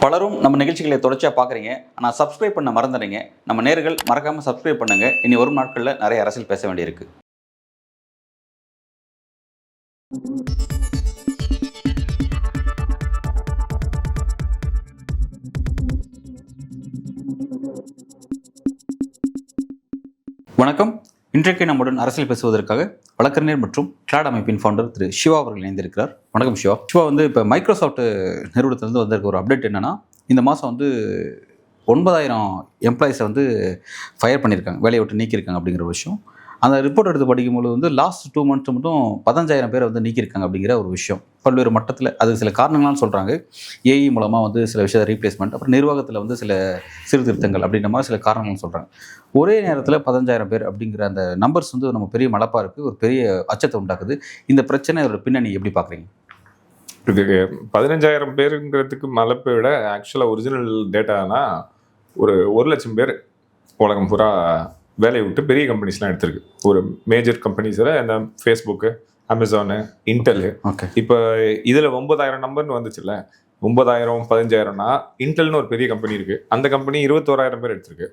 பலரும் நம்ம நிகழ்ச்சிகளை தொடர்ச்சியாக பார்க்குறீங்க. ஆனால் சப்ஸ்கிரைப் பண்ண மறந்துடுறீங்க. நம்ம நேயர்கள் மறக்காமல் சப்ஸ்கிரைப் பண்ணுங்கள். இனி வரும் நாட்களில் நிறைய அரசியல் பேச வேண்டியிருக்கு. வணக்கம். இன்றைக்கு நம்முடன் அரசியல் பேசுவதற்காக வழக்கறிஞர் மற்றும் கிளாட் அமைப்பின் ஃபவுண்டர் திரு சிவா அவர்கள் இணைந்திருக்கிறார். வணக்கம் சிவா. சிவா இப்போ மைக்ரோசாஃப்ட் நிறுவனத்திலிருந்து வந்திருக்க ஒரு அப்டேட் என்னன்னா, இந்த மாதம் 9,000 எம்ப்ளாயிஸை ஃபயர் பண்ணியிருக்காங்க, வேலையை விட்டு நீக்கியிருக்காங்க அப்படிங்கிற ஒரு விஷயம். அந்த ரிப்போர்ட் எடுத்து படிக்கும்போது லாஸ்ட் 2 months மட்டும் 15,000 பேரை நீக்கியிருக்காங்க அப்படிங்கிற ஒரு விஷயம். பல்வேறு மட்டத்தில் அது சில காரணங்கள்லாம் சொல்கிறாங்க. ஏஇ மூலமாக சில விஷயத்தை ரீப்ளேஸ்மெண்ட், அப்புறம் நிர்வாகத்தில் சில சீர்திருத்தங்கள் அப்படின்ற மாதிரி சில காரணங்கள் சொல்கிறாங்க. ஒரே நேரத்தில் 15,000 பேர் அப்படிங்கிற அந்த நம்பர்ஸ் நம்ம பெரிய மலப்பாக இருக்குது, ஒரு பெரிய அச்சத்தை உண்டாக்குது. இந்த பிரச்சனையோட பின்னணி எப்படி பார்க்குறீங்க? இதுக்கு 15,000 பேருங்கிறதுக்கு மலப்பை விட ஆக்சுவலாக ஒரிஜினல் டேட்டானா ஒரு 1,00,000 பேர் உலகம் பூரா வேலையை விட்டு பெரிய கம்பெனிஸ்லாம் எடுத்திருக்கு. ஒரு மேஜர் கம்பெனிஸில் இந்த ஃபேஸ்புக்கு, அமேசானு, இன்டெல்லு. இப்போ இதில் 9,000 நம்பர்னு வந்துச்சுல்ல, 9,000 15,000னா இன்டெல்னு ஒரு பெரிய கம்பெனி இருக்குது, அந்த கம்பெனி 21,000 பேர் எடுத்திருக்கு.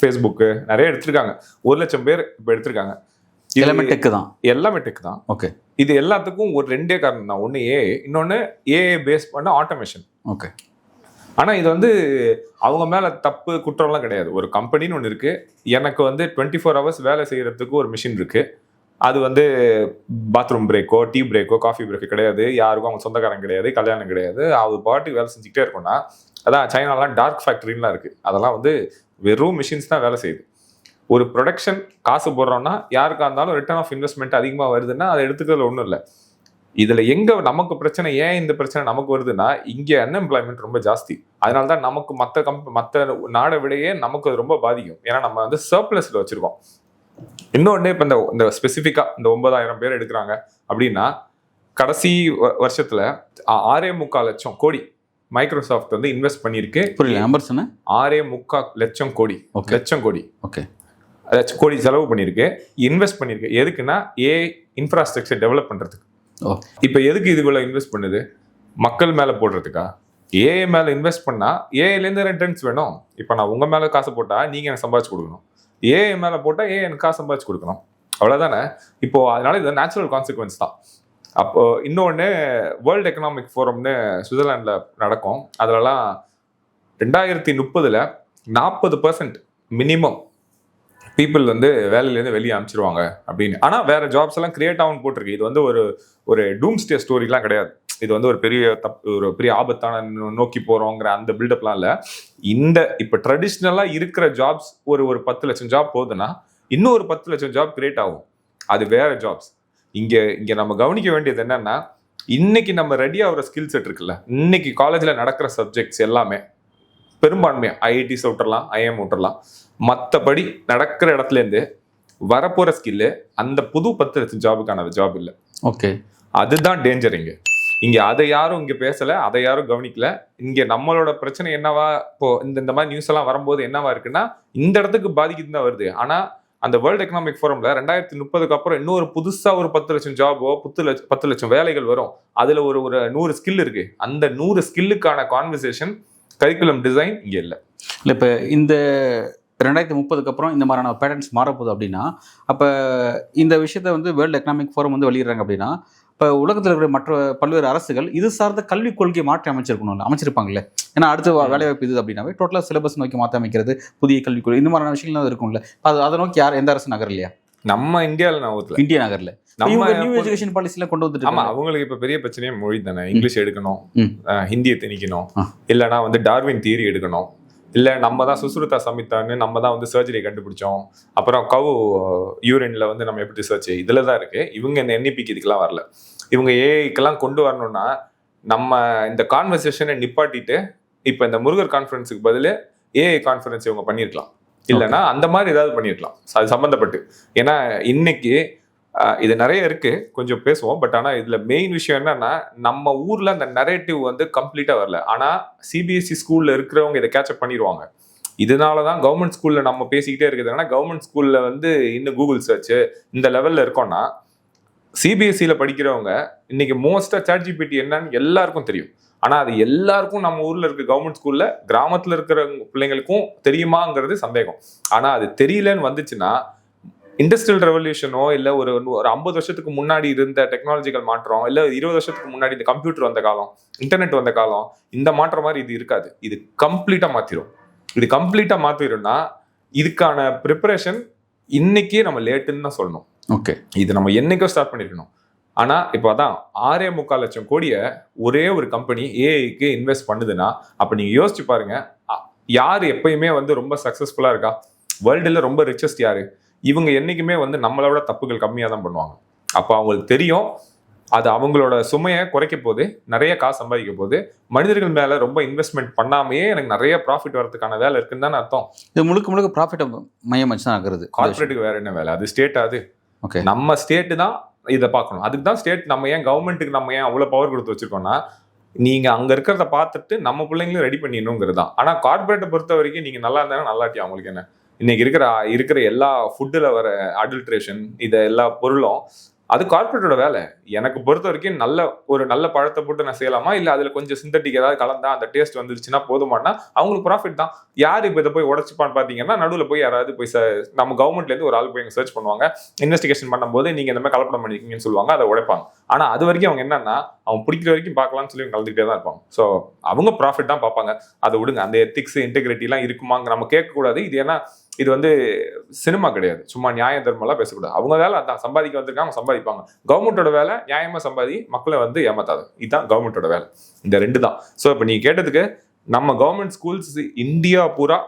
ஃபேஸ்புக்கு நிறைய எடுத்திருக்காங்க. 1,00,000 பேர் இப்போ எடுத்திருக்காங்க. எல்லாமே டெக் தான். ஓகே. இது எல்லாத்துக்கும் ஒரு ரெண்டே காரணம் தான். ஒன்று ஏஐ, இன்னொன்று ஏஐ பேஸ் பண்ண ஆட்டோமேஷன். ஓகே. ஆனால் இது அவங்க மேலே தப்பு குற்றம்லாம் கிடையாது. ஒரு கம்பெனின்னு ஒன்று இருக்குது, எனக்கு 24 hours வேலை செய்கிறதுக்கு ஒரு மிஷின் இருக்குது. அது பாத்ரூம் பிரேக்கோ, டீ பிரேக்கோ, காஃபி பிரேக்கோ கிடையாது. யாருக்கும் அவங்க சொந்தக்காரங்க கிடையாது, கல்யாணம் கிடையாது. அது பாட்டுக்கு வேலை செஞ்சுக்கிட்டே இருக்கும்னா, அதான் சைனாலாம் டார்க் ஃபேக்ட்ரின்லாம் இருக்குது. அதெல்லாம் வெறும் மிஷின்ஸ் தான் வேலை செய்யுது. ஒரு ப்ரொடக்ஷன் காசு போடுறோம்னா யாருக்காக இருந்தாலும் ரிட்டர்ன் ஆஃப் இன்வெஸ்ட்மெண்ட் அதிகமாக வருதுன்னா அதை எடுத்துக்கிறதுல ஒன்றும் இல்லை. இதில் எங்கே நமக்கு பிரச்சனை, ஏன் இந்த பிரச்சனை நமக்கு வருதுன்னா, இங்கே அன்எம்ப்ளாய்மெண்ட் ரொம்ப ஜாஸ்தி. அதனால தான் நமக்கு மற்ற நாடை விடையே நமக்கு அது ரொம்ப பாதிக்கும். ஏன்னா நம்ம சர்ப்ளஸில் வச்சுருக்கோம். இன்னொன்று, இப்போ இந்த ஸ்பெசிஃபிக்காக இந்த 9,000 பேர் எடுக்கிறாங்க அப்படின்னா, கடைசி வருஷத்தில் 6.25 லட்சம் கோடி மைக்ரோசாஃப்ட் இன்வெஸ்ட் பண்ணியிருக்கு. 6.25 லட்சம் கோடி. ஓகே. கோடி செலவு பண்ணியிருக்கு, இன்வெஸ்ட் பண்ணியிருக்கு. எதுக்குன்னா ஏஐ இன்ஃப்ராஸ்ட்ரக்சர் டெவலப் பண்ணுறதுக்கு. இப்போ எதுக்கு இதுக்குள்ள இன்வெஸ்ட் பண்ணுது? மக்கள் மேலே போடுறதுக்கா? ஏஐ மேலே இன்வெஸ்ட் பண்ணால் ஏஐலேருந்து ரிட்டர்ன்ஸ் வேணும். இப்போ நான் உங்கள் மேலே காசு போட்டால் நீங்கள் எனக்கு சம்பாதிச்சு கொடுக்கணும், ஏஐ மேலே போட்டால் ஏஐ எனக்கு காசு சம்பாதிச்சு கொடுக்கணும், அவ்வளோதானே. இப்போது அதனால இது நேச்சுரல் கான்சிக்வன்ஸ் தான். அப்போ இன்னொன்று, வேர்ல்டு எக்கனாமிக் ஃபோரம்னு சுவிட்சர்லாண்டில் நடக்கும். அதிலலாம் 2030 40% மினிமம் பீப்புள் வேலையிலேருந்து வெளியே அனுப்பிச்சிருவாங்க அப்படின்னு. ஆனால் வேற ஜாப்ஸ் எல்லாம் கிரியேட் ஆகும்னு போட்டிருக்கு. இது ஒரு டூம்ஸ்டே ஸ்டோரிலாம் கிடையாது. இது ஒரு பெரிய ஆபத்தான நோக்கி போறோங்கிற அந்த பில்டப்லாம் இல்லை. இப்போ ட்ரெடிஷ்னலாக இருக்கிற ஜாப்ஸ் ஒரு 10 லட்சம் ஜாப் போகுதுன்னா இன்னும் ஒரு 10 லட்சம் ஜாப் கிரியேட் ஆகும். அது வேற ஜாப்ஸ். இங்கே நம்ம கவனிக்க வேண்டியது என்னன்னா, இன்னைக்கு நம்ம ரெடி ஆகிற ஸ்கில் செட் இருக்குல்ல, இன்னைக்கு காலேஜில் நடக்கிற சப்ஜெக்ட்ஸ் எல்லாமே பெரும்பான்மையாக ஐஐடிஸ் விட்டுறலாம், ஐஎம் விட்டுறலாம். மற்றபடி நடக்கிற இடத்துலேருந்து வரப்போகிற ஸ்கில்லு அந்த புது 10 லட்சம் ஜாபுக்கான ஜாப் இல்லை. ஓகே. அதுதான் டேஞ்சர். இங்கே அதை யாரும் இங்கே பேசலை, அதை யாரும் கவனிக்கல. இங்கே நம்மளோட பிரச்சனை என்னவா, இப்போ இந்த மாதிரி நியூஸ் எல்லாம் வரும்போது என்னவா இருக்குன்னா, இந்த இடத்துக்கு பாதிக்குது தான் வருது. ஆனால் அந்த வேர்ல்டு எக்கனாமிக் ஃபோரம்ல 2030 அப்புறம் இன்னொரு புதுசாக ஒரு 10 லட்சம் ஜாபோ 10 லட்சம் வேலைகள் வரும். அதில் ஒரு 100 ஸ்கில் இருக்கு. அந்த 100 ஸ்கில்லுக்கான கான்வர்சேஷன், கரிக்குலம் டிசைன் இங்கே இல்லை. இப்போ இந்த 2030 அப்புறம் இந்த மாதிரியான பேட்டர்ன்ஸ் மாறப்போகுது அப்படின்னா, அப்போ இந்த விஷயத்த வேர்ல்டு எக்கனாமிக் ஃபோரம் வெளியிடுறாங்க அப்படின்னா, இப்போ உலகத்தில் இருக்கிற மற்ற பல்வேறு அரசுகள் இது சார்ந்த கல்விக் கொள்கையை மாற்றி அமைச்சிருப்பாங்கல்ல. ஏன்னா அடுத்த வேலைவாய்ப்பு இது அப்படின்னாவே டோட்டலாக சிலபஸ் நோக்கி மாற்றி அமைக்கிறது, புதிய கல்விக் கொள்கை, இந்த மாதிரியான விஷயங்கள் இருக்கும்ல. அதை நோக்கி எந்த அரசு நகர் இல்லையா? நம்ம இந்தியாவில் இந்தியா நகர்ல நம்ம நியூ எஜுகேஷன் பாலிசில கொண்டு வந்துட்டு. ஆமா, அவங்களுக்கு இப்ப பெரிய பிரச்சனையே மொழி தானே. இங்கிலீஷ் எடுக்கணும், ஹிந்தியை திணிக்கணும், இல்லைன்னா டார்வின் தியரி எடுக்கணும், இல்லை நம்ம தான் சுசுருதா சமிதான்னு நம்ம தான் சர்ஜரி கண்டுபிடிச்சோம், அப்புறம் கவு யூரின்ல நம்ம எப்படி ரிசர்ச், இதில் தான் இருக்கு. இவங்க இந்த என்இபிக்கு இதுக்கெல்லாம் வரல. இவங்க ஏஐக்கெல்லாம் கொண்டு வரணும்னா நம்ம இந்த கான்வர்சேஷனை நிப்பாட்டிட்டு இப்போ இந்த முருகர் கான்ஃபரன்ஸுக்கு பதில் ஏஐ கான்ஃபரன்ஸ் இவங்க பண்ணியிருக்கலாம், இல்லைன்னா அந்த மாதிரி ஏதாவது பண்ணியிருக்கலாம் அது சம்மந்தப்பட்டு. ஏன்னா இன்னைக்கு இது நிறைய இருக்கு, கொஞ்சம் பேசுவோம். பட் ஆனால் இதுல மெயின் விஷயம் என்னன்னா, நம்ம ஊர்ல அந்த நரேட்டிவ் கம்ப்ளீட்டா வரல. ஆனா சிபிஎஸ்இ ஸ்கூல்ல இருக்கிறவங்க இதை கேட்சப் பண்ணிடுவாங்க. இதனாலதான் கவர்மெண்ட் ஸ்கூல்ல நம்ம பேசிக்கிட்டே இருக்குது. கவர்மெண்ட் ஸ்கூல்ல இன்னும் கூகுள் சர்ச் இந்த லெவல்ல இருக்கோம்னா, சிபிஎஸ்சியில் படிக்கிறவங்க இன்னைக்கு மோஸ்டா சாட் ஜிபிடி என்னன்னு எல்லாருக்கும் தெரியும். ஆனா அது எல்லாருக்கும் நம்ம ஊர்ல இருக்க கவர்மெண்ட் ஸ்கூல்ல கிராமத்துல இருக்கிற பிள்ளைங்களுக்கும் தெரியுமாங்கிறது சந்தேகம். ஆனா அது தெரியலன்னு வந்துச்சுன்னா இண்டஸ்ட்ரியல் ரெவல்யூஷனோ இல்ல ஒரு 50 வருஷத்துக்கு முன்னாடி இருந்த டெக்னாலஜிக்கல் மாற்றம், இல்ல 20 வருஷத்துக்கு முன்னாடி இந்த கம்ப்யூட்டர் வந்த காலம், இன்டர்நெட் வந்த காலம், இந்த மாற்றம் மாதிரி இது இருக்காது. இது கம்ப்ளீட்டா மாத்திரும். இது கம்ப்ளீட்டா மாத்திரும்னா இதுக்கான ப்ரிப்பரேஷன் இன்னைக்கே நம்ம லேட்டுன்னு தான் சொல்லணும். ஓகே, இது நம்ம என்னைக்கோ ஸ்டார்ட் பண்ணிருக்கணும். ஆனா இப்போ அதான் 6.25 லட்சம் கோடியை ஒரே ஒரு கம்பெனி ஏஐக்கு இன்வெஸ்ட் பண்ணுதுன்னா அப்ப நீங்க யோசிச்சு பாருங்க, யாரு எப்பயுமே வந்து ரொம்ப சக்சஸ்ஃபுல்லா இருக்கா? வேர்ல்டுல ரொம்ப ரிச்சஸ்ட் யாரு? இவங்க என்னைக்குமே வந்து நம்மளோட தப்புகள் கம்மியாக தான் பண்ணுவாங்க. அப்போ அவங்களுக்கு தெரியும் அது அவங்களோட சுமையை குறைக்க போது, நிறைய காசு சம்பாதிக்க போது, மனிதர்கள் மேல ரொம்ப இன்வெஸ்ட்மெண்ட் பண்ணாமையே எனக்கு நிறைய ப்ராஃபிட் வரதுக்கான வேலை இருக்குன்னு தானே அர்த்தம். இது முழுக்க ப்ராஃபிட் மையம் வச்சு தான் ஆகுறது. கார்பரேட்டுக்கு வேற என்ன வேலை? அது ஸ்டேட். அது ஓகே, நம்ம ஸ்டேட்டு தான் இதை பார்க்கணும். அதுக்கு தான் ஸ்டேட் நம்ம ஏன் கவர்மெண்ட்டுக்கு நம்ம ஏன் அவ்வளோ பவர் கொடுத்து வச்சிருக்கோம்னா நீங்க அங்க இருக்கிறத பார்த்துட்டு நம்ம பிள்ளைங்களும் ரெடி பண்ணிடணுங்கிறது தான். ஆனா கார்பரேட்டை பொறுத்த வரைக்கும் நீங்க நல்லா இருந்தாலும் நல்லாட்டி அவங்களுக்கு என்ன? இன்னைக்கு இருக்கிற எல்லா ஃபுட்டுல வர அடல்ட்ரேஷன், இதை எல்லா பொருளும் அது கார்பரேட்டோட வேலை. எனக்கு பொறுத்த வரைக்கும் நல்ல பழத்தை போட்டு நான் செய்யலாமா, இல்ல அதுல கொஞ்சம் சிந்தட்டிக் ஏதாவது கலந்தா அந்த டேஸ்ட் வந்துருச்சுன்னா போதுமானா அவங்களுக்கு ப்ராஃபிட் தான். யாரு இப்ப இதை போய் உடச்சுப்பான்னு பாத்தீங்கன்னா நடுவில் போய் யாராவது போய் நம்ம கவர்மெண்ட்ல இருந்து ஒரு ஆள் போய் சர்ச் பண்ணுவாங்க, இன்வெஸ்டிகேஷன் பண்ணும்போது நீங்க இந்த மாதிரி கலப்படம் பண்ணிருக்கீங்கன்னு சொல்லுவாங்க, அதை உடைப்பாங்க. ஆனா அது வரைக்கும் அவங்க என்னன்னா அவன் பிடிக்கிற வரைக்கும் பார்க்கலாம்னு சொல்லி கலந்துக்கிட்டே தான் இருப்பாங்க. ஸோ அவங்க ப்ராஃபிட் தான் பார்ப்பாங்க. அதை விடுங்க, அந்த எத்திக்ஸ் இன்டெகிரிட்டி எல்லாம் இருக்குமாங்க நம்ம கேட்கக்கூடாது. இது ஏன்னா இது வந்து சினிமா கிடையாது, சும்மா நியாய தர்மம்லாம் பேசக்கூடாது. அவங்க வேலை அதான், சம்பாதிக்க வந்திருக்காங்க, சம்பாதிப்பாங்க. கவர்மெண்டோட வேலை நியாயமா சம்பாதி, மக்களை வந்து ஏமாத்தாது. இதுதான் கவர்மெண்டோட வேலை. இந்த ரெண்டு தான். ஸோ இப்போ நீ கேட்டதுக்கு நம்ம கவர்மெண்ட் ஸ்கூல்ஸ் இந்தியா பூரா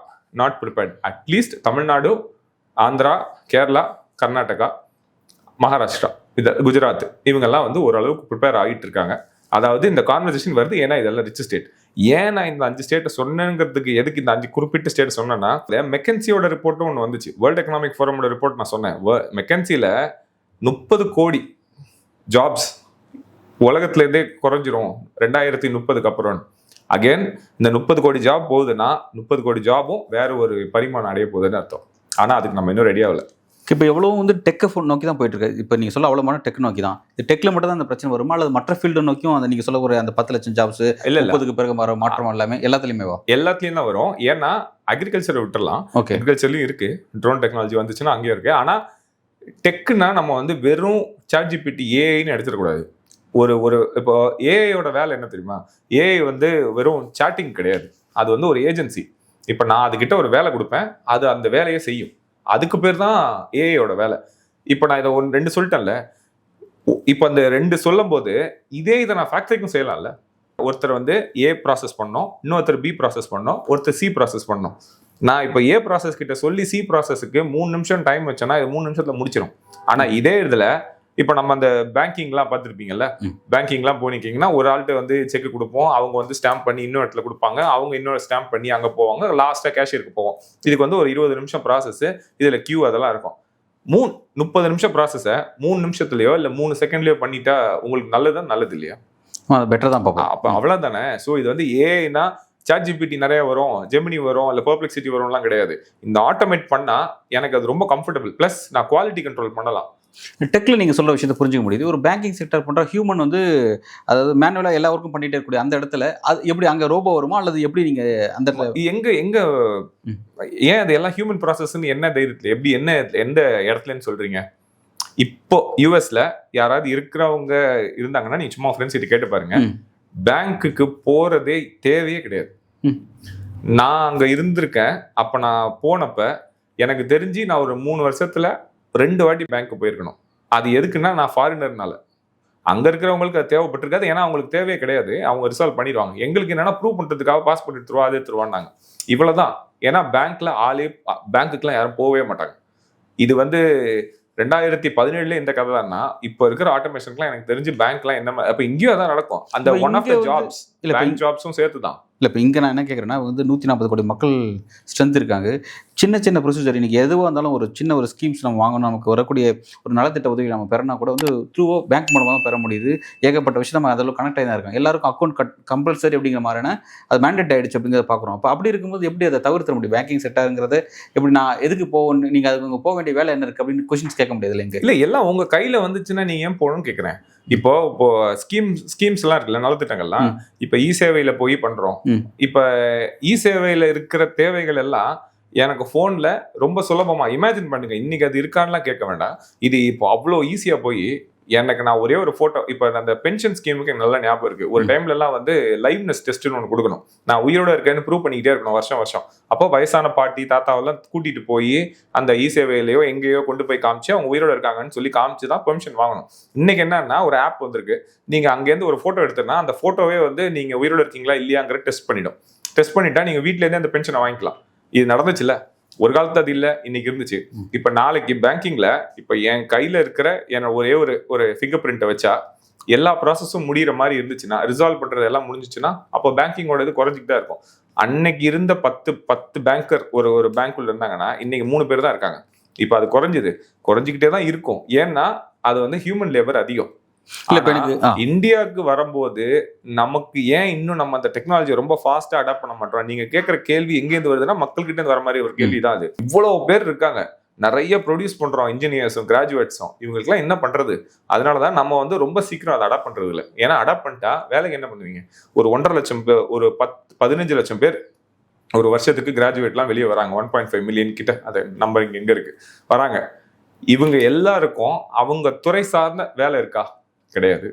not prepared. At least Tamil Nadu, Andhra, Kerala, Karnataka, Maharashtra, Gujarat இவங்கெல்லாம் வந்து ஓரளவுக்கு ப்ரிப்பேர் ஆகிட்டு இருக்காங்க. அதாவது இந்த கான்வர்சேஷன் வருது ஏன்னா இதெல்லாம் ரிச் ஸ்டேட். ஏன் நான் இந்த 5 ஸ்டேட்டை சொன்னேங்கிறதுக்கு எதுக்கு இந்த 5 குறிப்பிட்ட ஸ்டேட் சொன்னேன்னா, மெக்கன்சியோட ரிப்போர்ட்டும் ஒன்று வந்துச்சு, வேர்ல்டு எக்கனாமிக் ஃபோரமோட ரிப்போர்ட் நான் சொன்னேன். மெக்கன்சியில் 30 கோடி ஜாப்ஸ் உலகத்துலேருந்தே குறைஞ்சிரும் 2030க்கு அப்புறம். அகேன் இந்த 30 கோடி ஜாப் போகுதுன்னா 30 கோடி ஜாபும் வேற ஒரு பரிமாணம் அடைய போகுதுன்னு அர்த்தம். ஆனால் அதுக்கு நம்ம இன்னும் ரெடி ஆகல. இப்போ எவ்வளோ வந்து டெக்கை நோக்கி தான் போயிட்டு இருக்கு. இப்போ நீங்கள் சொல்ல அவ்வளோமான டெக் நோக்கி தான். இது டெக்கில் மட்டும் தான் அந்த பிரச்சனை வருமா, அல்லது மற்ற ஃபீல்டு நோக்கியும் அந்த நீங்கள் சொல்ல ஒரு அந்த 10 லட்சம் ஜாப்ஸ் இல்லை 30க்கு பிறகு மாற்றம் எல்லாமே எல்லாத்துலேயுமே வா? எல்லாத்துலேயும் தான் வரும். ஏன்னா அக்ரிகல்ச்சரை விட்டுறலாம், ஓகே, அக்ரிகல்ச்சர்லையும் இருக்கு, ட்ரோன் டெக்னாலஜி வந்துச்சுன்னா அங்கேயும் இருக்கு. ஆனால் டெக்குன்னா நம்ம வந்து வெறும் ChatGPT ஏஐன்னு எடுத்துடக்கூடாது. ஒரு இப்போ ஏஐயோட வேலை என்ன தெரியுமா? ஏஐ வந்து வெறும் சாட்டிங் கிடையாது, அது வந்து ஒரு ஏஜென்சி. இப்போ நான் அதுகிட்ட ஒரு வேலை கொடுப்பேன், அது அந்த வேலையை செய்யும். அதுக்கு பேர் தான் ஏஐயோட வேலை. இப்போ நான் இதை 2 சொல்லிட்டேன்ல, இப்போ அந்த 2 சொல்லும் போது இதை நான் ஃபேக்டரிக்கும் செய்யலாம்ல. ஒருத்தர் வந்து ஏ ப்ராசஸ் பண்ணோம், இன்னொருத்தர் பி ப்ராசஸ் பண்ணோம், ஒருத்தர் சி ப்ராசஸ் பண்ணோம். நான் இப்போ ஏ ப்ராசஸ் கிட்ட சொல்லி சி ப்ராசஸுக்கு 3 நிமிஷம் டைம் வச்சேன்னா இது 3 நிமிஷத்துல முடிச்சிடும். ஆனால் இதே இதில் இப்போ நம்ம அந்த பேங்கிங்லாம் பார்த்துருப்பீங்கல்ல, பேங்கிங்லாம் போனிக்கிங்கன்னா ஒரு ஆள்கிட்ட வந்து செக் கொடுப்போம், அவங்க வந்து ஸ்டாம்ப் பண்ணி இன்னொரு இடத்துல கொடுப்பாங்க, அவங்க இன்னொரு ஸ்டாம்ப் பண்ணி அங்கே போவாங்க, லாஸ்ட்டாக கேஷியருக்கு போவோம். இதுக்கு வந்து ஒரு 20 நிமிஷம் ப்ராசஸ், இதில் கியூ அதெல்லாம் இருக்கும். 30 நிமிஷம் ப்ராசஸை 3 நிமிஷத்துலையோ இல்லை 3 செகண்ட்லையோ பண்ணிட்டா உங்களுக்கு நல்லது இல்லையா? அது பெட்டர் தான் பார்ப்போம். அப்போ அவ்வளோதானே. ஸோ இது வந்து ஏஐனா ChatGPT நிறைய வரும், ஜெமினி வரும், இல்லை பெர்ப்ளெக்சிட்டி வரும்லாம் கிடையாது. இந்த ஆட்டோமேட் பண்ணா எனக்கு அது ரொம்ப கம்ஃபர்டபுள், ப்ளஸ் நான் குவாலிட்டி கண்ட்ரோல் பண்ணலாம். டெக்கில் நீங்கள் சொல்கிற விஷயத்தை புரிஞ்சிக்க முடியுது. ஒரு பேங்கிங் செக்டர் பண்ணுற ஹியூமன் வந்து அதாவது மேனுவலாக எல்லா ஒர்க்கும் பண்ணிகிட்டே இருக்கக்கூடிய அந்த இடத்துல அது எப்படி அங்கே ரோபோ வருமா, அல்லது எப்படி நீங்கள் அந்த இடத்துல எங்க ஏன் அது எல்லாம் ஹியூமன் ப்ராசஸ்ன்னு என்ன தைரியத்தில் எப்படி எந்த இடத்துலன்னு சொல்றீங்க? இப்போ யூஎஸ்ல யாராவது இருக்கிறவங்க இருந்தாங்கன்னா நீங்க சும்மா ஃப்ரெண்ட்ஸ் கிட்ட கேட்டு பாருங்க, பேங்க்குக்கு போறதே தேவையே கிடையாது. நான் அங்க இருந்திருக்கேன். அப்ப நான் போனப்ப எனக்கு தெரிஞ்சு நான் ஒரு 3 வருஷத்துல 2 வாட்டி பேங்க்கு போயிருக்கணும். அது எதுக்குன்னா நான் ஃபாரினர்னால. அங்க இருக்கிறவங்களுக்கு அது தேவைப்பட்டிருக்காது, ஏன்னா அவங்களுக்கு தேவையே கிடையாது, அவங்க ரிசால்வ் பண்ணிடுவாங்க. எங்களுக்கு என்னன்னா ப்ரூவ் பண்றதுக்காக பாஸ்போர்ட் எடுத்துருவா அது எடுத்துருவான்னாங்க. இவ்வளவுதான். ஏன்னா பேங்க்குக்கெல்லாம் யாரும் போகவே மாட்டாங்க. இது வந்து 2017 இந்த கதை தான்னா, இப்போ இருக்கிற ஆட்டோமேஷன்லாம் எனக்கு தெரிஞ்சு பேங்க்லாம் என்ன அப்ப இங்கேயும் அதான் நடக்கும். அந்த one of the jobs bank ஜாப்ஸும் சேர்த்து தான். இல்லை இப்போ இங்கே நான் என்ன கேட்குறேன்னா வந்து 140 கோடி மக்கள் ஸ்ட்ரென்த் இருக்காங்க. சின்ன ப்ரொசீஜர் இன்றைக்கி எதுவாக இருந்தாலும் ஒரு சின்ன ஒரு ஸ்கீம்ஸ் நம்ம வாங்கணும், நமக்கு வரக்கூடிய ஒரு நலத்திட்ட உதவி நம்ம பெறனா கூட வந்து த்ரூவோ பேங்க் மூலமாக தான் பெற முடியுது. ஏகப்பட்ட விஷயம் நம்ம அதில் கனெக்ட் ஆகி தான் இருக்காங்க. எல்லாருக்கும் அக்கௌண்ட் கம்பல்சரி அப்படிங்கிற மாதிரினா அது மேண்டேட் ஆகிடுச்சு அப்படிங்கிறத பார்க்குறோம். அப்போ அப்படி இருக்கும்போது எப்படி அதை தவிர்த்த முடியும்? பேங்கிங் செக்டருங்கிறத எப்படி நான் எதுக்கு போகணும், நீங்கள் அது போக வேண்டிய வேலை என்ன இருக்குது அப்படின்னு கொஸ்டின்ஸ் கேட்க முடியாது இல்லைங்க? இல்லை, எல்லாம் உங்கள் கையில் வந்துச்சுன்னா நீங்கள் ஏன் போகணும்னு கேட்குறேன். இப்போ ஸ்கீம்ஸ் எல்லாம் இருக்குல்ல, நலத்திட்டங்கள்லாம். இப்போ இப்ப இ சேவையில போய் பண்றோம். இப்ப இ சேவையில இருக்கிற தேவைகள் எல்லாம் எனக்கு போன்ல ரொம்ப சுலபமா இமேஜின் பண்ணுங்க. இன்னைக்கு அது இருக்கான்லாம் கேட்க வேண்டாம். இது இப்போ அவ்வளோ ஈஸியா போய் எனக்கு நான் ஒரே ஒரு போட்டோ, இப்ப அந்த பென்ஷன் ஸ்கீமுக்கு எனக்கு நல்லா ஞாபகம் இருக்கு. ஒரு டைம்ல எல்லாம் வந்து லைவ்னஸ் டெஸ்ட்னு ஒன்று கொடுக்கணும். நான் உயிரோட இருக்கேன்னு ப்ரூவ் பண்ணிக்கிட்டே இருக்கணும் வருஷம். அப்போ வயசான பாட்டி தாத்தாவெல்லாம் கூட்டிட்டு போய் அந்த இ சேவையிலையோ எங்கேயோ கொண்டு போய் காமிச்சு அவங்க உயிரோட இருக்காங்கன்னு சொல்லி காமிச்சு தான் பெர்மிஷன் வாங்கணும். இன்னைக்கு என்னன்னா ஒரு ஆப் வந்திருக்கு. நீங்க அங்கேருந்து ஒரு போட்டோ எடுத்தோன்னா அந்த போட்டோவே வந்து நீங்க உயிரோட இருக்கீங்களா இல்லையாங்கிற டெஸ்ட் பண்ணிடும். டெஸ்ட் பண்ணிட்டா நீங்க வீட்ல இருந்தே அந்த பென்ஷனை வாங்கிக்கலாம். இது நடந்துச்சுல்ல, ஒரு காலத்து அது இல்ல, இன்னைக்கு இருந்துச்சு. இப்ப நாளைக்கு பேங்கிங்ல இப்ப என் கையில இருக்கிற ஒரே ஒரு ஃபிங்கர் பிரிண்ட்டை வச்சா எல்லா ப்ராசஸும் முடிகிற மாதிரி இருந்துச்சுன்னா, ரிசால்வ் பண்றது எல்லாம் முடிஞ்சிச்சுன்னா, அப்போ பேங்கிங்கோட இது குறைஞ்சிட்டு தான் இருக்கும். அன்னைக்கு இருந்த 10 பேங்கர் ஒரு பேங்க்குள்ள இருந்தாங்கன்னா இன்னைக்கு 3 பேர் தான் இருக்காங்க. இப்ப அது குறைஞ்சிக்கிட்டே தான் இருக்கும். ஏன்னா அது வந்து ஹியூமன் லேபர் அதிகம். இந்தியாவுக்கு வரும்போது நமக்கு ஏன் இன்னும் நம்ம அந்த டெக்னாலஜி ரொம்ப ஃபாஸ்டா அடாப்ட் பண்ண மாட்டோம்? நீங்க கேட்கிற கேள்வி எங்க இருந்து வருதுன்னா மக்கள் கிட்ட இருந்து வர மாதிரி ஒரு கேள்வி தான் அது. இவ்வளவு பேர் இருக்காங்க, நிறைய ப்ரொடியூஸ் பண்றோம், இன்ஜினியர்ஸும் கிராஜுவேட்ஸும், இவங்களுக்கு எல்லாம் என்ன பண்றது? அதனாலதான் நம்ம வந்து ரொம்ப சீக்கிரம் அதை அடாப்ட் பண்றது இல்லை. ஏன்னா அடாப்ட் பண்ணிட்டா வேலைக்கு என்ன பண்ணுவீங்க? ஒரு 1.5 லட்சம் பேர், ஒரு 15 லட்சம் பேர் ஒரு வருஷத்துக்கு கிராஜுவேட்லாம் வெளியே வராங்க. 1.5 மில்லியன் கிட்ட அது நம்பர் எங்க இருக்கு வராங்க. இவங்க எல்லாருக்கும் அவங்க துறை சார்ந்த வேலை இருக்கா? கிடையாது.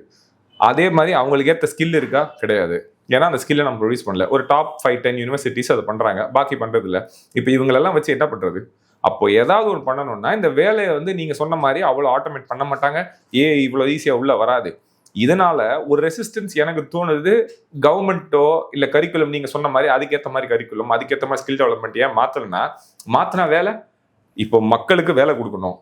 அதே மாதிரி அவங்களுக்கு ஏற்ற ஸ்கில் இருக்கா? கிடையாது. ஏன்னா அந்த ஸ்கில்லை நம்ம ப்ரொடியூஸ் பண்ணல. ஒரு டாப் 5-10 யூனிவர்சிட்டிஸ் அதை பண்றாங்க, பாக்கி பண்றது இல்லை. இப்போ இவங்களெல்லாம் வச்சு என்ன பண்றது? அப்போ ஏதாவது ஒரு பண்ணணும்னா இந்த வேலையை வந்து நீங்க சொன்ன மாதிரி அவ்வளோ ஆட்டோமேட் பண்ண மாட்டாங்க. இவ்வளோ ஈஸியா உள்ள வராது. இதனால ஒரு ரெசிஸ்டன்ஸ் எனக்கு தோணுது. கவர்மெண்ட்டோ இல்ல கரிக்குலம், நீங்க சொன்ன மாதிரி அதுக்கேற்ற மாதிரி கரிக்குலம், அதுக்கேற்ற மாதிரி ஸ்கில் டெவலப்மெண்ட் ஏன் மாத்தினா வேலை? இப்போ மக்களுக்கு வேலை கொடுக்கணும்.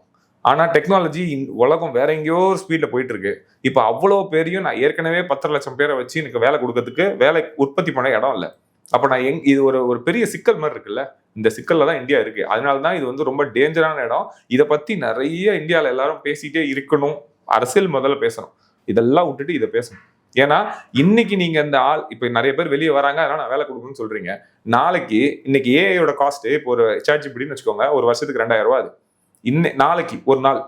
ஆனா டெக்னாலஜி உலகம் வேற எங்கேயோ ஸ்பீட்ல போயிட்டு இருக்கு. இப்ப அவ்வளவு பேரையும் நான் ஏற்கனவே 10 லட்சம் பேரை வச்சு எனக்கு வேலை கொடுக்கறதுக்கு வேலை உற்பத்தி பண்ண இடம் இல்லை. அப்ப நான் இது ஒரு பெரிய சிக்கல் மாதிரி இருக்குல்ல. இந்த சிக்கல்ல தான் இந்தியா இருக்கு. அதனாலதான் இது வந்து ரொம்ப டேஞ்சரான இடம். இதை பத்தி நிறைய இந்தியால எல்லாரும் பேசிட்டே இருக்கணும். அரசியல் முதல்ல பேசணும். இதெல்லாம் விட்டுட்டு இதை பேசணும். ஏன்னா இன்னைக்கு நீங்க இந்த இப்ப நிறைய பேர் வெளியே வராங்க, அதனால நான் வேலை கொடுக்கணும்னு சொல்றீங்க. இன்னைக்கு ஏஐயோட காஸ்ட் இப்போ ஒரு ChatGPTன்னு வச்சுக்கோங்க, ஒரு வருஷத்துக்கு 2000 ரூபாய். நாளைக்கு ஒரு நாள்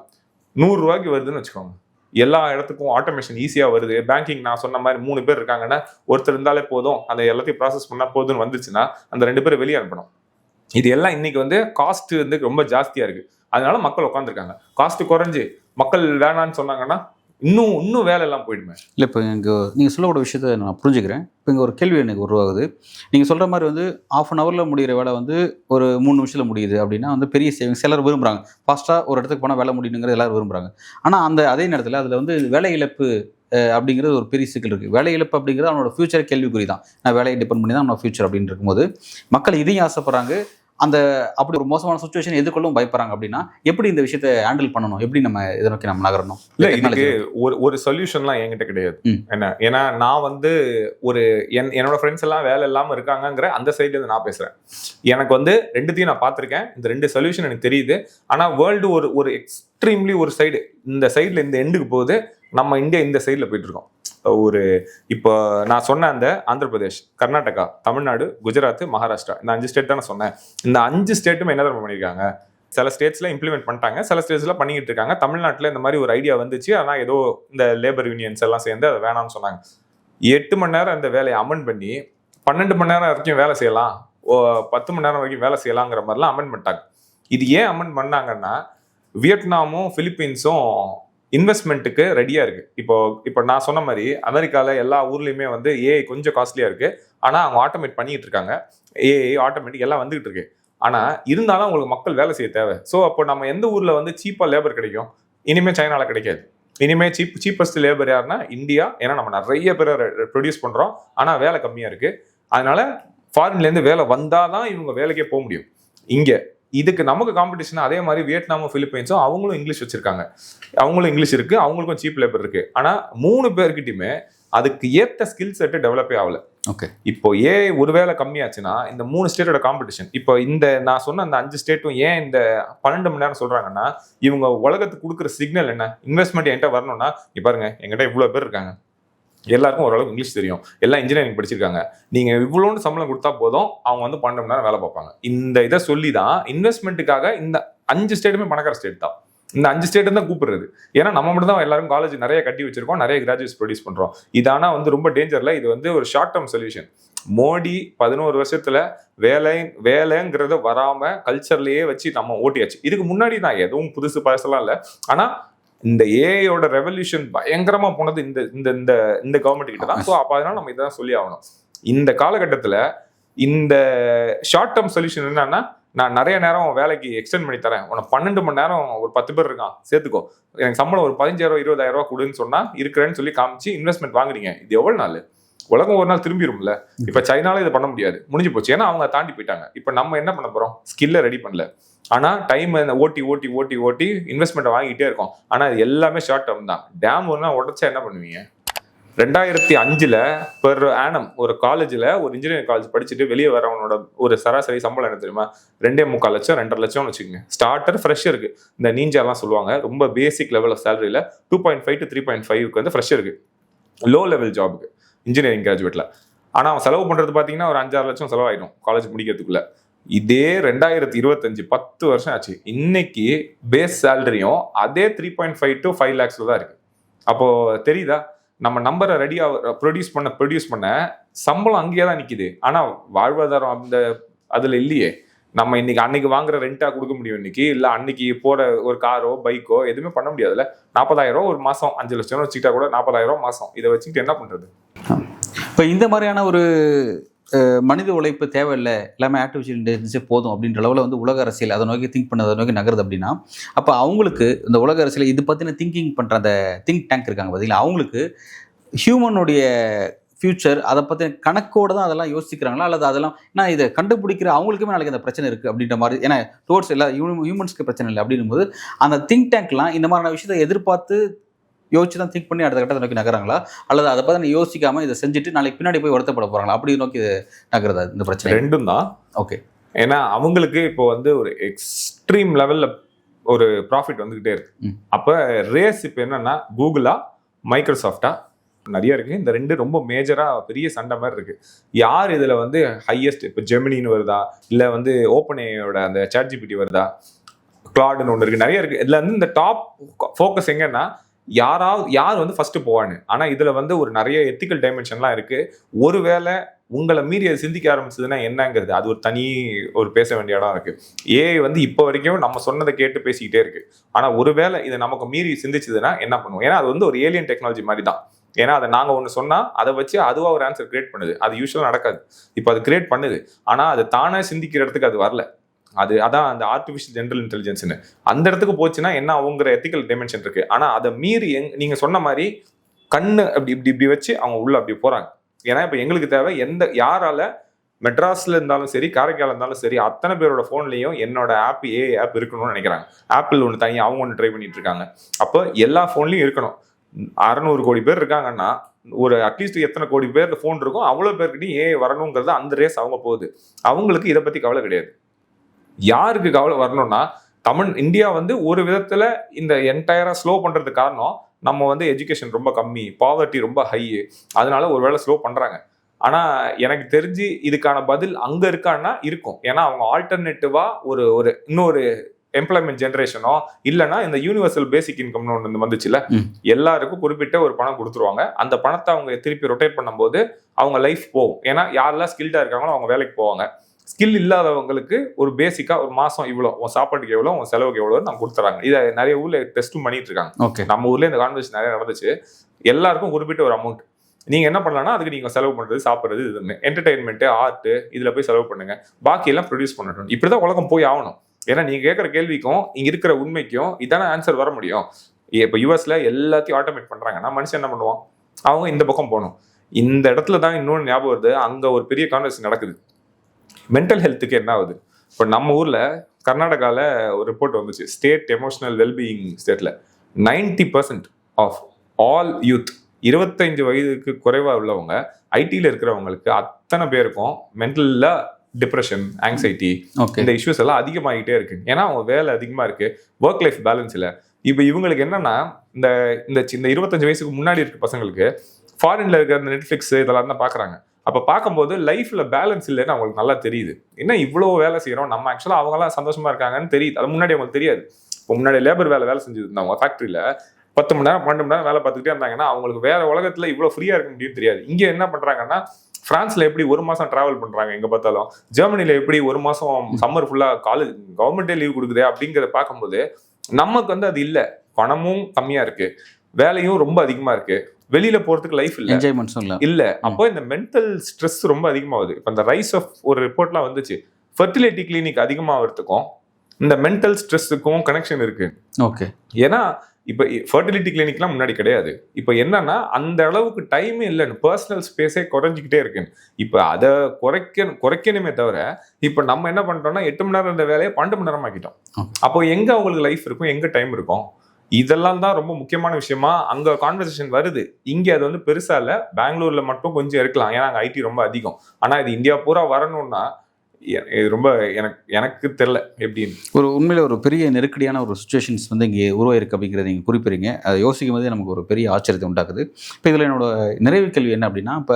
100 ரூபாய்க்கு வருதுன்னு வச்சுக்கோங்க. எல்லா இடத்துக்கும் ஆட்டோமேஷன் ஈஸியா வருது. பேங்கிங் நான் சொன்ன மாதிரி 3 பேர் இருக்காங்கன்னா ஒருத்தர் இருந்தாலே போதும், அந்த எல்லாத்தையும் ப்ராசஸ் பண்ணா போதும்னு வந்துச்சுன்னா அந்த 2 பேரை வெளியே அனுப்பணும். இது எல்லாம் இன்னைக்கு வந்து காஸ்ட் வந்து ரொம்ப ஜாஸ்தியா இருக்கு. அதனால மக்கள் உட்காந்துருக்காங்க. காஸ்ட் குறைஞ்சு மக்கள் வேணான்னு சொன்னாங்கன்னா இன்னும் வேலை எல்லாம் போயிடுமே. இல்லை, இப்போ நீங்கள் சொல்லக்கூட விஷயத்த நான் புரிஞ்சுக்கிறேன். இப்போ இங்கே ஒரு கேள்வி எனக்கு உருவாகுது. நீங்கள் சொல்கிற மாதிரி வந்து 1/2 hourல முடிகிற வேலை வந்து ஒரு 3 நிமிஷத்தில் முடியுது அப்படின்னா வந்து பெரிய சேவிங்ஸ் எல்லாரும் விரும்புகிறாங்க. ஃபாஸ்ட்டாக ஒரு இடத்துக்கு போனால் வேலை முடியணுங்கிறது எல்லாரும் விரும்புகிறாங்க. ஆனால் அதே நேரத்தில் அதில் வந்து வேலை இழப்பு அப்படிங்கிறது ஒரு பெரிய சிக்கல் இருக்குது. வேலை இழப்பு அப்படிங்கிறது அவனோட ஃபியூச்சர் கேள்விக்குறி தான். நான் வேலையை டிபெண்ட் பண்ணி தான் அவனோட ஃபியூச்சர் அப்படின்னு இருக்கும்போது மக்கள் இதையும் ஆசைப்படுறாங்க. அப்படி ஒரு மோசமான சுச்சுவேஷன் எதிர்கொள்ளவும் பயப்படுறாங்க. அப்படின்னா எப்படி இந்த விஷயத்தை ஹேண்டில் பண்ணணும்? எப்படி நம்ம இதை நோக்கி நம்ம நகரணும்? இல்ல, இதுக்கு ஒரு சொல்யூஷன்லாம் என்கிட்ட கிடையாது. ஏன்னா நான் வந்து என்னோட ஃப்ரெண்ட்ஸ் எல்லாம் வேலை இல்லாம இருக்காங்கிற அந்த சைட்ல இருந்து நான் பேசுறேன். எனக்கு வந்து ரெண்டுத்தையும் நான் பார்த்திருக்கேன். இந்த 2 சொல்யூஷன் எனக்கு தெரியுது. ஆனா வேர்ல்டு ஒரு எக்ஸ்ட்ரீம்லி ஒரு சைடு, இந்த சைட்ல இந்த எண்டுக்கு போகுது, நம்ம இந்தியா இந்த சைட்ல போயிட்டு இருக்கோம். இப்போ நான் சொன்ன அந்த ஆந்திர பிரதேஷ், கர்நாடகா, தமிழ்நாடு, குஜராத், மகாராஷ்டிரா, இந்த 5 ஸ்டேட் தானே சொன்னேன். இந்த 5 ஸ்டேட்டும் என்ன தரமா பண்ணியிருக்காங்க? சில ஸ்டேட்ஸ்ல இம்ப்ளிமெண்ட் பண்ணிட்டாங்க, சில ஸ்டேட்ஸ்ல பண்ணிக்கிட்டு இருக்காங்க. தமிழ்நாட்டில் இந்த மாதிரி ஒரு ஐடியா வந்துச்சு. ஆனால் ஏதோ இந்த லேபர் யூனியன்ஸ் எல்லாம் சேர்ந்து அதை வேணாம்னு சொன்னாங்க. 8 மணி நேரம் அந்த வேலையை அமெண்ட் பண்ணி 12 மணி நேரம் வரைக்கும் வேலை செய்யலாம், 10 மணி நேரம் வரைக்கும் வேலை செய்யலாங்கிற மாதிரிலாம் அமெண்ட் பண்ணிட்டாங்க. இது ஏன் அமெண்ட் பண்ணாங்கன்னா, வியட்நாமும் பிலிப்பீன்ஸும் இன்வெஸ்ட்மெண்ட்டுக்கு ரெடியா இருக்கு. இப்போ நான் சொன்ன மாதிரி அமெரிக்கால எல்லா ஊர்லயுமே வந்து ஏஐ கொஞ்சம் காஸ்ட்லியா இருக்கு. ஆனா அவங்க ஆட்டோமேட் பண்ணிட்டு இருக்காங்க. ஏஐ ஆட்டோமேட்டிக் எல்லாம் வந்துகிட்டு இருக்கு. ஆனா இருந்தாலும் உங்களுக்கு மக்கள் வேலை செய்ய தேவை. ஸோ அப்போ நம்ம எந்த ஊர்ல வந்து சீப்பா லேபர் கிடைக்கும்? இனிமே சைனால கிடைக்காது. இனிமே சீப்பஸ்ட் லேபர் யாருன்னா இந்தியா. ஏன்னா நம்ம நிறைய பேரை ப்ரொடியூஸ் பண்றோம், ஆனா வேலை கம்மியா இருக்கு. அதனால ஃபாரின்ல இருந்து வேலை வந்தாதான் இவங்க வேலைக்கே போக முடியும். இதுக்கு நமக்கு காம்படிஷன் அதே மாதிரி வியட்நாமும் பிலிப்பைன்ஸும் அவங்களும் இங்கிலீஷ் வச்சிருக்காங்க. அவங்களும் இங்கிலீஷ் இருக்கு, அவங்களுக்கும் சீப் லேபர் இருக்கு. ஆனா 3 பேர்கிட்டயுமே அதுக்கு ஏற்ற ஸ்கில் செட்டு டெவலப்பே ஆகல. ஓகே, இப்போ ஒருவேளை கம்மியாச்சுன்னா இந்த 3 ஸ்டேட்டோட காம்படிஷன், இப்போ நான் சொன்ன அந்த 5 ஸ்டேட்டும் ஏன் இந்த 12 மணி நேரம் சொல்றாங்கன்னா, இவங்க உலகத்துக்கு கொடுக்குற சிக்னல் என்ன? இன்வெஸ்ட்மெண்ட் என்கிட்ட வரணும்னா பாருங்க, என்கிட்ட இவ்வளவு பேர் இருக்காங்க, எல்லாருக்கும் ஓரளவுக்கு இங்கிலீஷ் தெரியும், எல்லாம் இன்ஜினியரிங் படிச்சிருக்காங்க, நீங்க இவ்வளோன்னு சம்பளம் கொடுத்தா போதும், அவங்க வந்து 12 மணி நேரம் வேலை பார்ப்பாங்க. இந்த இதை சொல்லி தான் இன்வெஸ்ட்மெண்ட்டுக்காக இந்த 5 ஸ்டேட்டுமே பணக்கார ஸ்டேட் தான். இந்த 5 ஸ்டேட் தான் கூப்பிடுறது. ஏன்னா நம்ம மட்டும் தான் எல்லாரும் காலேஜ் நிறைய கட்டி வச்சிருக்கோம், நிறைய கிராஜுவேட்ஸ் ப்ரொடியூஸ் பண்றோம். இது ஆனா வந்து ரொம்ப டேஞ்சர்ல. இது வந்து ஒரு ஷார்ட் டேர்ம் சொல்யூஷன். மோடி 11 வருஷத்துல வேலைங்கிறத வராம கல்ச்சர்லயே வச்சு நம்ம ஓட்டியாச்சு. இதுக்கு முன்னாடி தான் எதுவும் புதுசு பழசெல்லாம் இல்லை. ஆனா இந்த ஏஐயோட ரெவல்யூஷன் பயங்கரமா போனது இந்த இந்த இந்த இந்த கவர்மெண்ட் கிட்ட தான். ஸோ அப்போ அதனால நம்ம இதான் சொல்லி ஆகணும். இந்த காலகட்டத்தில் இந்த ஷார்ட் டேர்ம் சொல்யூஷன் என்னன்னா, நான் நிறைய நேரம் வேலைக்கு எக்ஸ்டெண்ட் பண்ணி தரேன், உனக்கு 12 மணி நேரம் ஒரு 10 பேர் இருக்கான் சேர்த்துக்கோ, எனக்கு சம்பளம் ஒரு 15,000 20,000 கொடுன்னு சொன்னா இருக்கிறேன்னு சொல்லி காமிச்சு இன்வெஸ்ட்மெண்ட் வாங்குறீங்க. இது எவ்வளவு நாள்? உலகம் ஒரு நாள் திரும்பிடும்ல. இப்ப சைனால இதை பண்ண முடியாது, முடிஞ்சு போச்சு. ஏன்னா அவங்க தாண்டி போயிட்டாங்க. இப்ப நம்ம என்ன பண்ண போறோம்? ஸ்கில்ல ரெடி பண்ணல, ஆனா டைம் ஓட்டி இன்வெஸ்ட்மெண்ட் வாங்கிட்டே இருக்கோம். ஆனா இது எல்லாமே ஷார்ட் டேர்ம் தான். டேம் ஒன்னா உடச்சா என்ன பண்ணுவீங்க? 2005 பெர் ஆனம் ஒரு காலேஜ்ல ஒரு இன்ஜினியரிங் காலேஜ் படிச்சுட்டு வெளியே வரவனோட ஒரு சராசரி சம்பளம் என்ன தெரியுமா? 2.25 லட்சம் 2.5 லட்சம்னு வச்சுக்கோங்க. ஸ்டார்டர் ஃப்ரெஷருக்கு, இந்த நீஞ்சாலாம் சொல்லுவாங்க, ரொம்ப பேசிக் லெவல் ஆஃப் சேலரியில 2.5 to 3.5 வந்து ஃப்ரெஷருக்கு, லோ லெவல் ஜாபுக்கு இன்ஜினியரிங் கிராஜுவேட்ல. ஆனா அவன் செலவு பண்றது பாத்தீங்கன்னா ஒரு 5-6 லட்சம் செலவாயிடும் காலேஜ் முடிக்கிறதுக்குள்ள. இதே 2025 10 வருஷம் ஆச்சு. இன்னைக்கு பேஸ் சேலரியும் அதே 3.5 to 5 lakhsல தான் இருக்கு. அப்போ தெரியுதா, நம்ம நம்பரை ரெடியா ப்ரொடியூஸ் பண்ண சம்பளம் அங்கேயே தான் நிக்குது. ஆனா வாழ்வாதாரம் அந்த அதுல இல்லையே. நம்ம இன்னைக்கு அன்னைக்கு வாங்குற ரெண்டா கொடுக்க முடியும் இன்னைக்கு, இல்ல அன்னைக்கு போற ஒரு காரோ பைக்கோ எதுவுமே பண்ண முடியாதுல்ல. 40,000 ஒரு மாசம், 5 லட்சம் வச்சுக்கிட்டா கூட 40,000 மாசம். இதை வச்சுக்கிட்டு என்ன பண்றது? இப்போ இந்த மாதிரியான ஒரு மனித உழைப்பு தேவையில்லை, எல்லாமே ஆர்டிஃபிஷியல் இன்டெலிஜென்ஸே போதும் அப்படின்ற அளவில் வந்து உலக அரசியல் அதை நோக்கி திங்க் பண்ண, அதை நோக்கி நகருது அப்படின்னா, அப்போ அவங்களுக்கு இந்த உலக அரசியல் இது பற்றின திங்கிங் பண்ணுற அந்த திங்க் டேங்க் இருக்காங்க பார்த்தீங்களா, அவங்களுக்கு ஹியூமனுடைய ஃபியூச்சர் அதை பற்றி கணக்கோடு தான் அதெல்லாம் யோசிக்கிறாங்களா, அல்லது அதெல்லாம் ஏன்னா இதை கண்டுபிடிக்கிற அவங்களுக்குமே நாளைக்கு அந்த பிரச்சனை இருக்குது அப்படின்ற மாதிரி, ஏன்னா டுவோர்ட்ஸ் எல்லா ஹியூமன்ஸ்க்கு பிரச்சனை இல்லை அப்படின்னும் போது அந்த திங்க் டேங்க்லாம் இந்த மாதிரியான விஷயத்தை எதிர்பார்த்து யோசிச்சு தான் திங்க் பண்ணி அடுத்த கட்டத்தை நோக்கி நகராங்களா, அல்லது அதை பற்றி யோசிக்காம இதை செஞ்சுட்டு நாளைக்கு பின்னாடி போய் வருத்தப்பட போகிறாங்களா, அப்படி நோக்கி நகருதா இந்த பிரச்சனை? ரெண்டும் தான். ஓகே. ஏன்னா அவங்களுக்கு இப்போ வந்து ஒரு எக்ஸ்ட்ரீம் லெவல்ல ஒரு ப்ராஃபிட் வந்துகிட்டே இருக்கு. அப்ப ரேஸ் இப்போ என்னன்னா கூகுளா மைக்ரோசாஃப்டா நிறைய இருக்கு. இந்த ரெண்டு ரொம்ப மேஜரா பெரிய சண்டை மாதிரி இருக்கு. யார் இதுல வந்து ஹையஸ்ட்? இப்போ ஜெமினின்னு வருதா, இல்ல வந்து ஓப்பன்ஏயோட அந்த ChatGPT வருதா, கிளாடுன்னு ஒன்று இருக்கு, நிறைய இருக்கு. இதுல வந்து இந்த டாப் ஃபோக்கஸ் எங்கன்னா யார் வந்து ஃபர்ஸ்ட் போவான்னு. ஆனா இதுல வந்து ஒரு நிறைய எத்திக்கல் டைமென்ஷன்லாம் இருக்கு. ஒருவேளை உங்களை மீறி அதை சிந்திக்க ஆரம்பிச்சதுன்னா என்னங்கிறது அது ஒரு தனி ஒரு பேச வேண்டிய இடம் இருக்கு. ஏஐ வந்து இப்போ வரைக்கும் நம்ம சொன்னதை கேட்டு பேசிக்கிட்டே இருக்கு. ஆனா ஒருவேளை இதை நமக்கு மீறி சிந்திச்சதுன்னா என்ன பண்ணுவோம்? ஏன்னா அது வந்து ஒரு ஏலியன் டெக்னாலஜி மாதிரி தான். ஏன்னா அதை நாங்கள் ஒன்று சொன்னால் அதை வச்சு அதுவா ஒரு ஆன்சர் கிரியேட் பண்ணுது. அது யூஸ்வலாக நடக்காது. இப்போ அது கிரியேட் பண்ணுது, ஆனால் அது தானே சிந்திக்கிற இடத்துக்கு அது வரல. அதான் அந்த ஆர்டிஃபிஷியல் ஜெனரல் இன்டெலிஜென்ஸ்னு அந்த இடத்துக்கு போச்சுன்னா என்ன ஆகுங்கிற எத்திக்கல் டைமென்ஷன் இருக்கு. ஆனா அதை மீறி நீங்க சொன்ன மாதிரி கண்ணு இப்படி வச்சு அவங்க உள்ள அப்படி போறாங்க. ஏன்னா இப்ப எங்களுக்கு தேவை யாரால மெட்ராஸ்ல இருந்தாலும் சரி, காரைக்கால் இருந்தாலும் சரி, அத்தனை பேரோட போன்லயும் என்னோட ஆப் ஆப் இருக்கணும்னு நினைக்கிறாங்க. ஆப்பிள் ஒன்று தனியாக அவங்க ஒன்று ட்ரை பண்ணிட்டு இருக்காங்க. அப்போ எல்லா போன்லயும் இருக்கணும். 600 கோடி பேர் இருக்காங்கன்னா ஒரு அட்லீஸ்ட் எத்தனை கோடி பேர் போன் இருக்கும் அவ்வளவு பேர்கிட்டையும் ஏஐ வரணுங்கிறது அந்த ரேஸ் அவங்க போகுது. அவங்களுக்கு இதை பத்தி கவலை கிடையாது. யாருக்கு கவலை வரணும்னா இந்தியா வந்து ஒரு விதத்துல இந்த என்டையரா ஸ்லோ பண்றதுக்கு காரணம் நம்ம வந்து எஜுகேஷன் ரொம்ப கம்மி, பாவர்ட்டி ரொம்ப ஹை, அதனால ஒருவேளை ஸ்லோ பண்றாங்க. ஆனா எனக்கு தெரிஞ்சு இதுக்கான பதில் அங்க இருக்கான்னா இருக்கும். ஏன்னா அவங்க ஆல்டர்னேட்டிவா ஒரு இன்னொரு எம்ப்ளாய்மெண்ட் ஜென்ரேஷனோ இல்லைன்னா இந்த யூனிவர்சல் பேசிக் இன்கம்னு ஒன்று வந்துச்சுல, எல்லாருக்கும் குறிப்பிட்ட ஒரு பணம் கொடுத்துருவாங்க. அந்த பணத்தை அவங்க திருப்பி ரொட்டேட் பண்ணும்போது அவங்க லைஃப் போகும். ஏன்னா யாரெல்லாம் ஸ்கில்டா இருக்காங்களோ அவங்க வேலைக்கு போவாங்க. ஸ்கில் இல்லாதவங்களுக்கு ஒரு பேசிக்கா ஒரு மாசம் இவ்வளோ, உன் சாப்பாட்டுக்கு எவ்வளோ, உன் செலவுக்கு எவ்வளோ நம்ம கொடுத்துறாங்க. இதை நிறைய ஊர்ல டெஸ்ட்டும் பண்ணிட்டு இருக்காங்க. ஓகே, நம்ம ஊர்ல இந்த கான்வர்சேஷன் நிறைய நடந்துச்சு. எல்லாருக்கும் குறிப்பிட்ட ஒரு அமௌண்ட் நீங்க என்ன பண்ணலாம்னா அதுக்கு நீங்க செலவு பண்றது, சாப்பிட்றது, இது என்டர்டைன்மெண்ட், ஆர்ட், இதுல போய் செலவு பண்ணுங்க, பாக்கி எல்லாம் ப்ரொடியூஸ் பண்ணணும். இப்படிதான் உலகம் போய் ஆகணும். ஏன்னா நீங்க கேட்குற கேள்விக்கும் இங்க இருக்கிற உண்மைக்கும் இதான ஆன்சர் வர முடியும். இப்போ யூஎஸ்ல எல்லாத்தையும் ஆட்டோமேட் பண்றாங்கன்னா மனுஷன் என்ன பண்ணுவான்? அவங்க இந்த பக்கம் போகணும். இந்த இடத்துல தான் இன்னொன்று ஞாபகம் வருது, அங்க ஒரு பெரிய கான்வர்சேஷன் நடக்குது. மென்டல் ஹெல்த்துக்கு என்ன ஆகுது? இப்போ நம்ம ஊர்ல கர்நாடகால ஒரு ரிப்போர்ட் வந்துச்சு, ஸ்டேட் எமோஷனல் வெல்பீயிங் ஸ்டேட்ல 90% ஆஃப் ஆல் யூத் 25 வயதுக்கு குறைவா உள்ளவங்க, ஐடியில் இருக்கிறவங்களுக்கு அத்தனை பேருக்கும் மென்டல்ல டிப்ரெஷன், ஆங்ஸைட்டி, இந்த இஷ்யூஸ் எல்லாம் அதிகமாகிட்டே இருக்கு. ஏன்னா அவங்க வேலை அதிகமா இருக்கு, ஒர்க் லைஃப் பேலன்ஸ் இல்லை. இப்போ இவங்களுக்கு என்னன்னா இந்த 25 வயசுக்கு முன்னாடி இருக்க பசங்களுக்கு ஃபாரின்ல இருக்கிற இந்த நெட்ஃபிளிக்ஸ் இதெல்லாம் தான் பாக்குறாங்க. அப்ப பார்க்கும்போது லைஃப்ல பேலன்ஸ் இல்லைன்னு அவங்களுக்கு நல்லா தெரியுது. என்ன இவ்வளவு வேலை செய்யறோம், நம்ம ஆக்சுவலா அவங்க எல்லாம் சந்தோஷமா இருக்காங்கன்னு தெரியுது. அது முன்னாடி அவங்களுக்கு தெரியாது. இப்போ முன்னாடி லேபர் வேலை செஞ்சுட்டு இருந்தாங்க ஃபேக்ட்ரியில 10 மணி நேரம் 12 மணி நேரம் வேலை பார்த்துக்கிட்டே இருந்தாங்கன்னா அவங்களுக்கு வேற உலகத்துல இவ்வளவு ஃப்ரீயா இருக்க முடியும் தெரியாது. இங்க என்ன பண்றாங்கன்னா பிரான்ஸ்ல எப்படி 1 மாசம் டிராவல் பண்றாங்க எங்க பார்த்தாலும், ஜெர்மனில எப்படி 1 மாசம் சம்மர் ஃபுல்லா காலேஜ் கவர்மெண்டே லீவ் கொடுக்குது அப்படிங்கிறத பார்க்கும்போது நமக்கு அது இல்ல. பணமும் கம்மியா இருக்கு, வேலையும் ரொம்ப அதிகமா இருக்கு, வெளியில போறதுக்கு லைஃப் இல்ல, என்ஜாய்மெண்ட்ஸும் இல்ல. அப்போ இந்த மென்டல் ஸ்ட்ரெஸ் ரொம்ப அதிகமாகுது. இப்போ இந்த ரைஸ் ஆஃப் ஒரு ரிப்போர்ட்லாம் வந்துச்சு, ஃபெர்டிலிட்டி கிளினிக் அதிகமாகிறதுக்கும் இந்த மென்டல் ஸ்ட்ரெஸ்ஸுக்கும் கனெக்ஷன் இருக்கு. ஓகே. ஏன்னா இப்போ ஃபர்டிலிட்டி கிளினிக்லாம் முன்னாடி கிடையாது. இப்போ என்னன்னா அந்த அளவுக்கு டைமே இல்லைன்னு, பர்சனல் ஸ்பேஸே குறைஞ்சிக்கிட்டே இருக்குன்னு. இப்போ அதை குறைக்கணுமே தவிர இப்போ நம்ம என்ன பண்ணிட்டோம்னா 8 மணி நேரம் இருந்த வேலையை 12 மணி நேரம் ஆக்கிட்டோம். அப்போ எங்க அவங்களுக்கு லைஃப் இருக்கும், எங்க டைம் இருக்கும்? இதெல்லாம் தான் ரொம்ப முக்கியமான விஷயமா அங்க கான்வர்சேஷன் வருது. இங்க அது பெருசா இல்ல, பெங்களூர்ல மட்டும் கொஞ்சம் இருக்கலாம், ஏன்னா அங்க ஐடி ரொம்ப அதிகம். ஆனா இது இந்தியா பூரா வரணும்னா இது ரொம்ப எனக்கு தெரியல எப்படின்னு. உண்மையில ஒரு பெரிய நெருக்கடியான ஒரு சுச்சுவேஷன்ஸ் இங்கே உருவாயிருக்கு அப்படிங்கிறத நீங்கள் குறிப்பிடுறீங்க. அதை யோசிக்கும் போதே நமக்கு ஒரு பெரிய ஆச்சரியத்தை உண்டாக்குது. இப்போ இதில் என்னோட நிறைவு கேள்வி என்ன அப்படின்னா, இப்போ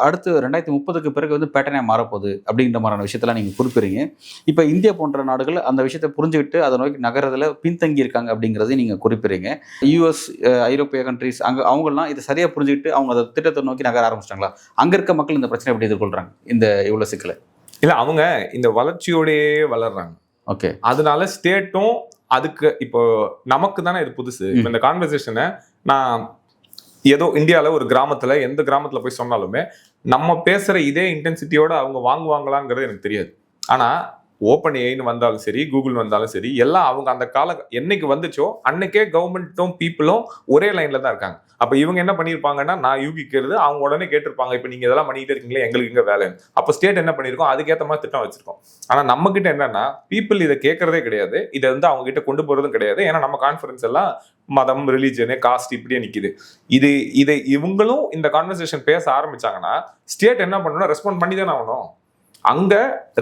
அடுத்து 2030க்கு பிறகு பேட்டர்னே மாறப்போகுது அப்படின்ற மாதிரியான விஷயத்தெல்லாம் நீங்கள் குறிப்பிடுறீங்க. இப்போ இந்தியா போன்ற நாடுகள் அந்த விஷயத்தை புரிஞ்சுக்கிட்டு அதை நோக்கி நகரத்தில் பின்தங்கி இருக்காங்க அப்படிங்கிறதையும் நீங்கள் குறிப்பிடுறீங்க. யூஎஸ், ஐரோப்பிய கண்ட்ரிஸ் அவங்கெல்லாம் இதை சரியாக புரிஞ்சுக்கிட்டு அவங்க அதை திட்டத்தை நோக்கி நகர ஆரம்பிச்சிட்டாங்களா? அங்கே இருக்க மக்கள் இந்த பிரச்சனை எப்படி எதிர்கொள்கிறாங்க, இந்த இவ்வளோ சிக்கலை? இல்ல, அவங்க இந்த வளர்ச்சியோடயே வளர்றாங்க. ஓகே. அதனால ஸ்டேட்டும் அதுக்கு இப்போ நமக்கு தானே இது புதுசு. இப்போ இந்த கான்வர்சேஷனை நான் ஏதோ இந்தியாவில் ஒரு கிராமத்துல எந்த கிராமத்துல போய் சொன்னாலுமே நம்ம பேசுற இதே இன்டென்சிட்டியோட அவங்க வாங்குவாங்களாங்கிறது எனக்கு தெரியாது. ஆனா ஓப்பன் ஏன்னு வந்தாலும் சரி, கூகுள் வந்தாலும் சரி, எல்லாம் அவங்க அந்த என்னைக்கு வந்துச்சோ அன்னைக்கே கவர்மெண்ட்டும் பீப்புளும் ஒரே லைன்ல தான் இருக்காங்க. அப்ப இவங்க என்ன பண்ணிருப்பாங்கன்னா, நான் யூகிக்கிறது, அவங்க உடனே கேட்டிருப்பாங்க, இப்ப நீங்க இதெல்லாம் பண்ணிட்டு இருக்கீங்களே, எங்களுக்கு இங்க வேலைன்னு. அப்ப ஸ்டேட் என்ன பண்ணிருக்கோம், அதுக்கேற்ற மாதிரி திட்டம் வச்சிருக்கோம். ஆனா நம்ம கிட்ட என்னன்னா, பீப்புள் இதை கேட்கறதே கிடையாது, இதை அவங்க கிட்ட கொண்டு போறதும் கிடையாது. ஏன்னா நம்ம கான்ஃபரன்ஸ் எல்லாம் மதம், ரிலீஜனு, காஸ்ட் இப்படியே நிக்குது. இதை இவங்களும் இந்த கான்வர்சேஷன் பேச ஆரம்பிச்சாங்கன்னா ஸ்டேட் என்ன பண்ணணும், ரெஸ்பாண்ட் பண்ணி தானே ஆகணும். அங்க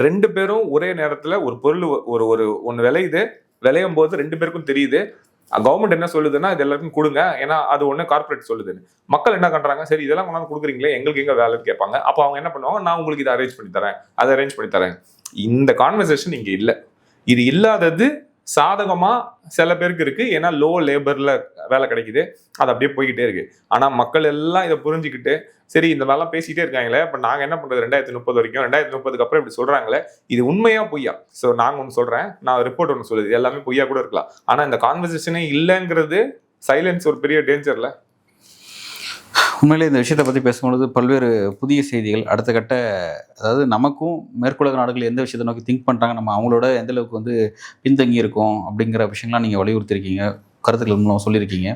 2 பேரும் ஒரே நேரத்துல ஒரு பொருள் ஒன்னு விளையும் போது 2 பேருக்கும் தெரியுது. கவர்மெண்ட் என்ன சொல்லுதுன்னா இது எல்லாருக்கும் கொடுங்க, ஏன்னா அது ஒண்ணு கார்பரேட் சொல்லுதுன்னு. மக்கள் என்ன பண்றாங்க, சரி இதெல்லாம் கொண்டாந்து கொடுக்குறீங்களே, எங்களுக்கு எங்க வேலைன்னு கேட்பாங்க. அப்போ அவங்க என்ன பண்ணுவாங்க, நான் உங்களுக்கு இதை அரேஞ்ச் பண்ணி தரேன், அதை அரேஞ்ச் பண்ணி தரேன். இந்த கான்வர்சேஷன் இங்க இல்ல. இது இல்லாதது சாதகமா சில பேருக்கு இருக்கு, ஏன்னா லோ லேபர்ல வேலை கிடைக்குது, அது அப்படியே போய்கிட்டே இருக்கு. ஆனா மக்கள் எல்லாம் இதை புரிஞ்சுக்கிட்டு, சரி இந்த வேலை பேசிட்டே இருக்காங்களே, இப்ப நாங்க என்ன பண்றது 2030 வரைக்கும், 2030க்கு அப்புறம் இப்படி சொல்றாங்களே, இது உண்மையா பொய்யா? சோ நாங்க ஒண்ணு சொல்றேன், நான் ரிப்போர்ட் ஒண்ணு சொல்லுது, எல்லாமே பொய்யா கூட இருக்கலாம். ஆனா இந்த கான்வர்சேஷனே இல்லைங்கிறது சைலன்ஸ் ஒரு பெரிய டேஞ்சர்ல. உண்மையிலே இந்த விஷயத்தை பற்றி பேசும்பொழுது பல்வேறு புதிய செய்திகள், அடுத்த கட்ட, அதாவது நமக்கும் மேற்குலக நாடுகள் எந்த விஷயத்தை நோக்கி திங்க் பண்ணுறாங்க, நம்ம அவங்களோட எந்த அளவுக்கு பின்தங்கி இருக்கோம் அப்படிங்கிற விஷயங்கள்லாம் நீங்கள் வலியுறுத்திருக்கீங்க, கருத்துக்கள் மூலம் சொல்லியிருக்கீங்க.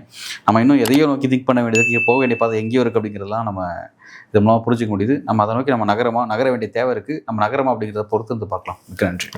நம்ம இன்னும் எதையோ நோக்கி திங்க் பண்ண வேண்டியதுக்கு, போக வேண்டிய பாதை எங்கேயோ இருக்குது அப்படிங்கிறதெல்லாம் நம்ம இது மூலமாக புரிஞ்சிக்க முடியுது. நம்ம அதை நோக்கி நம்ம நகர வேண்டிய தேவை இருக்குது. நம்ம நகரமா அப்படிங்கிறத பொறுத்து பார்க்கலாம். மிக்க நன்றி.